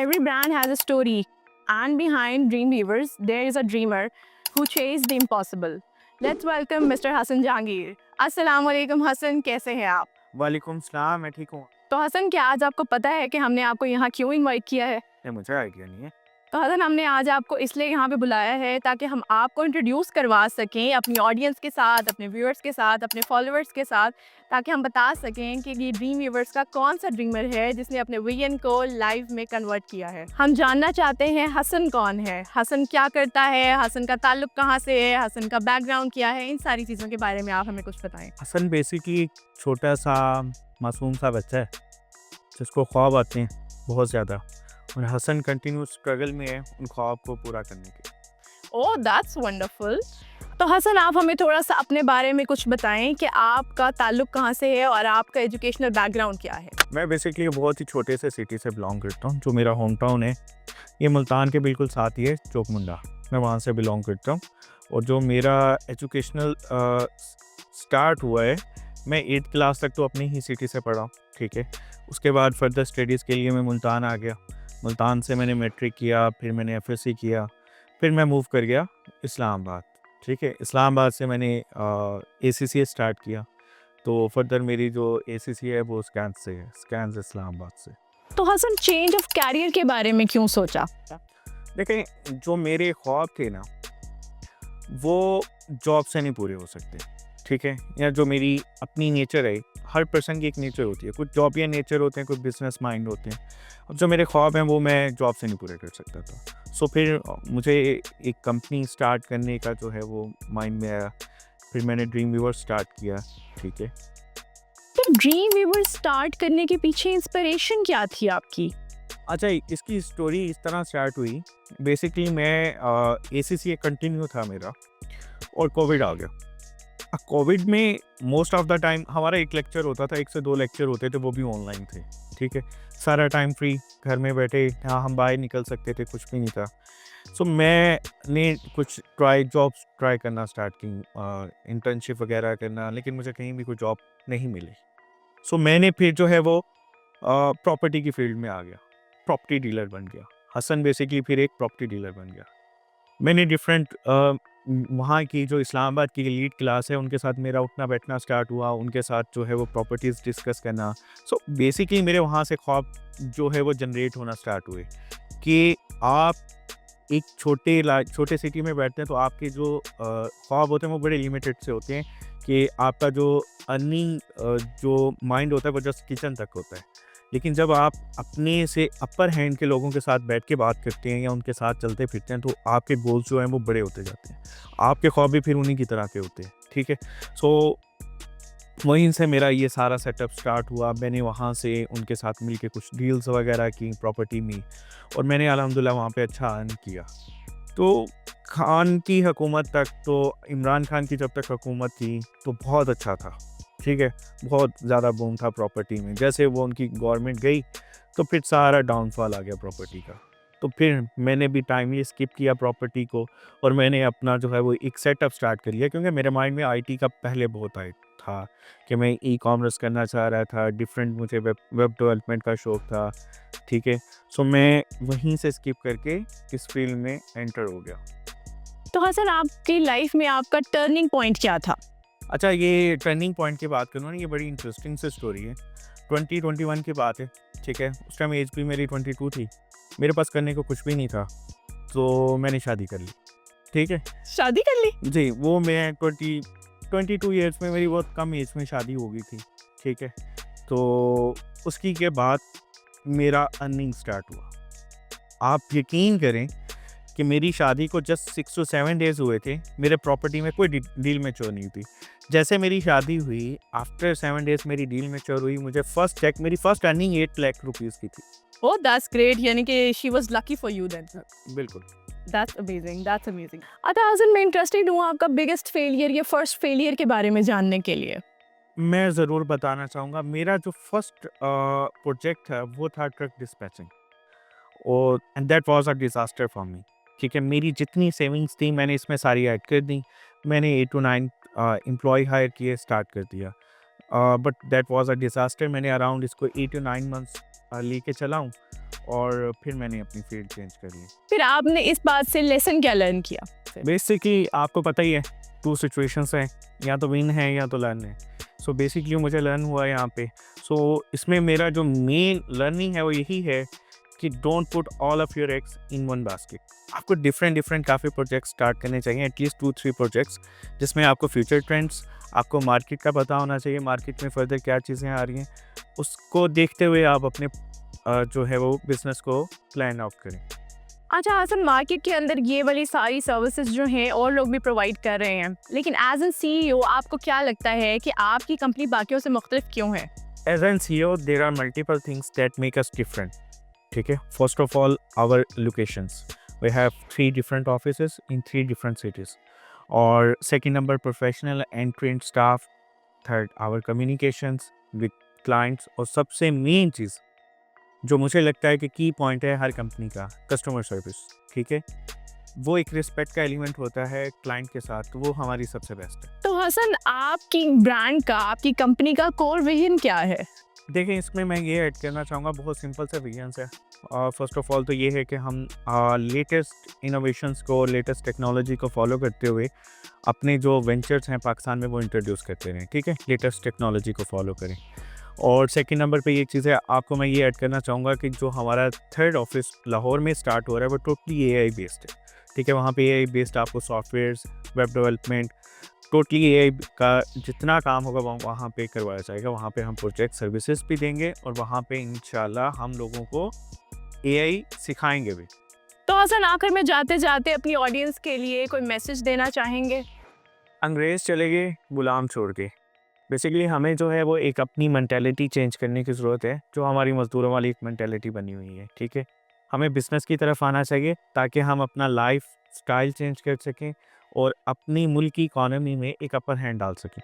every brand has a story, and behind Dreamweavers, there is a dreamer who chased the impossible. Let's welcome Mr. Hassan Jahangir. अस्सलाम वालेकुम हसन, कैसे हैं आप? वालेकुम सलाम, मैं ठीक हूँ। तो हसन, क्या आज आपको पता है कि हमने आपको यहाँ क्यों इनवाइट किया है? नहीं, मुझे आइडिया नहीं है। तो हसन, हमने आज आपको इसलिए यहाँ पे बुलाया है ताकि हम आपको इंट्रोड्यूस करवा सकें अपनी ऑडियंस के साथ, अपने व्यूअर्स के साथ, अपने फॉलोअर्स के साथ, ताकि हम बता सकें कि ये ड्रीम व्यूअर्स का कौन सा ड्रीमर है जिसने अपने विजन को लाइव में कन्वर्ट किया है। हम जानना चाहते हैं हसन कौन है, हसन क्या करता है, हसन का ताल्लुक कहाँ से है, हसन का बैकग्राउंड क्या है, इन सारी चीज़ों के बारे में आप हमें कुछ बताएं। हसन बेसिकली एक छोटा-सा मासूम सा बच्चा है, जिसको ख्वाब आते हैं बहुत ज़्यादा, और हसन कंटिन्यू स्ट्रगल में है उन ख्वाब को पूरा करने के। ओह, दैट्स वंडरफुल। तो हसन, आप हमें थोड़ा सा अपने बारे में कुछ बताएं कि आपका ताल्लुक कहाँ से है और आपका एजुकेशनल बैकग्राउंड क्या है। मैं बेसिकली बहुत ही छोटे से सिटी से बिलोंग करता हूँ, जो मेरा होम टाउन है, ये मुल्तान के बिल्कुल साथ ही है, चोकमुंडा। मैं वहाँ से बिलोंग करता हूँ, और जो मेरा एजुकेशनल स्टार्ट हुआ है, मैं 8th क्लास तक तो अपनी ही सिटी से पढ़ा, ठीक है। उसके बाद फर्दर स्टडीज़ के लिए मैं मुल्तान आ गया। मुल्तान से मैंने मैट्रिक किया, फिर मैंने एफएससी किया, फिर मैं मूव कर गया इस्लामाबाद, ठीक है। इस्लामाबाद से मैंने एसीसी स्टार्ट किया, तो फर्दर मेरी जो एसीसी है वो स्कैंस से है, स्कैंस इस्लामाबाद से। तो हसन, चेंज ऑफ कैरियर के बारे में क्यों सोचा? देखें, जो मेरे ख्वाब थे ना, वो जॉब से नहीं पूरे हो सकते, ठीक है। या जो मेरी अपनी नेचर है, हर पर्सन की एक नेचर होती है, कुछ जॉबिया नेचर होते हैं, कुछ बिजनेस माइंड होते हैं। अब जो मेरे ख्वाब हैं वो मैं जॉब से नहीं पूरे कर सकता था। सो फिर मुझे एक कंपनी स्टार्ट करने का जो है वो माइंड में आया, फिर मैंने ड्रीमवीवर स्टार्ट किया, ठीक है। तो ड्रीम व्यूअर स्टार्ट करने के पीछे इंस्पिरेशन क्या थी आपकी? अच्छा, इसकी स्टोरी इस तरह स्टार्ट हुई। बेसिकली मैं एसीसी कंटिन्यू था मेरा, और कोविड आ गया। कोविड में मोस्ट ऑफ द टाइम हमारा एक लेक्चर होता था, 1 से 2 लेक्चर होते थे, वो भी ऑनलाइन थे, ठीक है। सारा टाइम फ्री, घर में बैठे, हाँ हम बाहर निकल सकते थे, कुछ भी नहीं था। सो मैंने कुछ जॉब्स ट्राई करना स्टार्ट की, इंटर्नशिप वगैरह करना, लेकिन मुझे कहीं भी कोई जॉब नहीं मिली। सो मैंने फिर जो है वो प्रॉपर्टी की फील्ड में आ गया, प्रॉपर्टी डीलर बन गया। हसन बेसिकली फिर एक प्रॉपर्टी डीलर बन गया। मैंने डिफरेंट वहाँ की जो इस्लामाबाद की एलीट क्लास है, उनके साथ मेरा उठना बैठना स्टार्ट हुआ, उनके साथ जो है वो प्रॉपर्टीज़ डिस्कस करना। सो बेसिकली मेरे वहाँ से ख्वाब जो है वो जनरेट होना स्टार्ट हुए कि आप एक छोटे सिटी में बैठते हैं, तो आपके जो ख्वाब होते हैं वो बड़े लिमिटेड से होते हैं, कि आपका जो अर्निंग जो माइंड होता है वो जस्ट किचन तक होता है। लेकिन जब आप अपने से अपर हैंड के लोगों के साथ बैठ के बात करते हैं या उनके साथ चलते फिरते हैं, तो आपके गोल्स जो हैं वो बड़े होते जाते हैं, आपके ख्वाब भी फिर उन्हीं की तरह के होते हैं, ठीक है। सो वहीं से मेरा ये सारा सेटअप स्टार्ट हुआ। मैंने वहाँ से उनके साथ मिल के कुछ डील्स वगैरह की प्रॉपर्टी में, और मैंने अल्हम्दुलिल्लाह वहाँ पे अच्छा अर्न किया। तो खान की हुकूमत तक, तो इमरान खान की जब तक हुकूमत थी तो बहुत अच्छा था, ठीक है। बहुत ज़्यादा बूम था प्रॉपर्टी में। जैसे वो उनकी गवर्नमेंट गई, तो फिर सारा डाउनफॉल आ गया प्रॉपर्टी का। तो फिर मैंने भी टाइमली स्किप किया प्रॉपर्टी को, और मैंने अपना जो है वो एक सेटअप स्टार्ट कर लिया, क्योंकि मेरे माइंड में आईटी का पहले बहुत आई था कि मैं ई-कॉमर्स करना चाह रहा था, डिफरेंट मुझे वेब डेवलपमेंट का शौक़ था, ठीक है। सो मैं वहीं से स्किप करके इस फील्ड में एंटर हो गया। तो हसन, आपकी लाइफ में आपका टर्निंग पॉइंट क्या था? अच्छा, ये टर्निंग पॉइंट की बात करूँ ना, ये बड़ी इंटरेस्टिंग सी स्टोरी है। 2021 की बात है, ठीक है। उस टाइम एज भी मेरी 22 थी। मेरे पास करने को कुछ भी नहीं था, तो मैंने शादी कर ली, ठीक है। शादी कर ली? जी, वो मैं 22 ईयर्स में मेरी बहुत कम एज में शादी हो गई थी, ठीक है। तो उसकी के बाद मेरा अर्निंग स्टार्ट हुआ। आप यकीन करें कि मेरी शादी को जस्ट 6 to 7 डेज़ हुए थे, मेरे प्रॉपर्टी में कोई डील मैच्योर नहीं थी। जैसे मेरी शादी हुई, आफ्टर 7 डेज़ मेरी डील मैच्योर हुई। मुझे मेरी फर्स्ट अर्निंग 8 लाख रुपीज़ की थी। ओह, दैट्स ग्रेट, यानी कि she was lucky for you then. बिल्कुल। That's amazing, that's amazing. अच्छा हसन, मैं इंटरेस्टेड हूँ आपका बिगेस्ट फेलियर या फर्स्ट फेलियर के बारे में जानने के लिए। मैं ज़रूर बताना चाहूँगा, मेरा जो फर्स्ट प्रोजेक्ट था वो था ट्रक डिस्पैचिंग, और and that was a disaster for me, ठीक है। मेरी जितनी सेविंग्स थी मैंने इसमें सारी ऐड कर दी। मैंने 8 to 9 एम्प्लॉय हायर किए, स्टार्ट कर दिया, but that was a disaster. मैंने अराउंड इसको 8 to 9 मंथ्स लेके चला हूँ, और फिर मैंने अपनी फील्ड चेंज कर ली। फिर आपने इस बात से लेसन क्या लर्न किया? बेसिकली आपको पता ही है 2 सिचुएशंस हैं, या तो विन है या तो लर्न है। सो बेसिकली मुझे लर्न हुआ है यहाँ पे। सो इसमें मेरा जो मेन लर्निंग है वो यही है कि don't put all of your eggs in one basket. आपको डिफरेंट काफ़ी प्रोजेक्ट्स स्टार्ट करने चाहिए, एटलीस्ट 2-3 प्रोजेक्ट्स, जिसमें आपको फ्यूचर ट्रेंड्स, आपको मार्केट का पता होना चाहिए, मार्केट में फर्दर क्या चीज़ें आ रही हैं, उसको देखते हुए आप अपने जो है वो बिज़नेस को प्लान आउट करें। अच्छा हसन, मार्केट के अंदर ये वाली सारी सर्विसेज जो हैं और लोग भी प्रोवाइड कर रहे हैं, लेकिन एज एन CEO आपको क्या लगता है कि आपकी कंपनी बाकियों से मुख्तलिफ क्यों है? As an CEO, there are multiple things that make us different. ठीक है, first of all, our locations. We have 3 different offices in 3 different cities. और second number, professional and trained staff. Third, our communications with clients. और सबसे main चीज़ जो मुझे लगता है कि की पॉइंट है हर कंपनी का, कस्टमर सर्विस। ठीक है, वो एक रिस्पेक्ट का एलिमेंट होता है क्लाइंट के साथ, तो वो हमारी सबसे बेस्ट है। तो हसन, आपकी ब्रांड का, आपकी कंपनी का कोर विजन क्या है? देखिए, इसमें मैं ये ऐड करना चाहूँगा, बहुत सिंपल से विजन्स है। फर्स्ट ऑफ ऑल तो ये है कि हम लेटेस्ट इनोवेशंस को, लेटेस्ट टेक्नोलॉजी को फॉलो करते हुए अपने जो वेंचर्स हैं पाकिस्तान में वो इंट्रोड्यूस करते रहें। ठीक है, लेटेस्ट टेक्नोलॉजी को फॉलो करें। और सेकंड नंबर पे एक चीज़ है, आपको मैं ये ऐड करना चाहूँगा कि जो हमारा थर्ड ऑफिस लाहौर में स्टार्ट हो रहा है वो टोटली AI बेस्ड है। ठीक है, वहाँ पे AI बेस्ड आपको softwares, web development, totally AI का जितना काम होगा वहाँ पे करवाया जाएगा। वहाँ पे हम प्रोजेक्ट सर्विसेज भी देंगे और वहाँ पे इंशाल्लाह हम लोगों को AI सिखाएंगे भी। तो हसन, आखिर में जाते जाते अपनी ऑडियंस के लिए कोई मैसेज देना चाहेंगे? अंग्रेज़ चले गए गुलाम छोड़ के। बेसिकली हमें जो है वो एक अपनी मेंटालिटी चेंज करने की ज़रूरत है, जो हमारी मज़दूरों वाली एक मेंटालिटी बनी हुई है। ठीक है, हमें बिज़नेस की तरफ आना चाहिए ताकि हम अपना लाइफ स्टाइल चेंज कर सकें और अपनी मुल्क की इकॉनमी में एक अपर हैंड डाल सकें।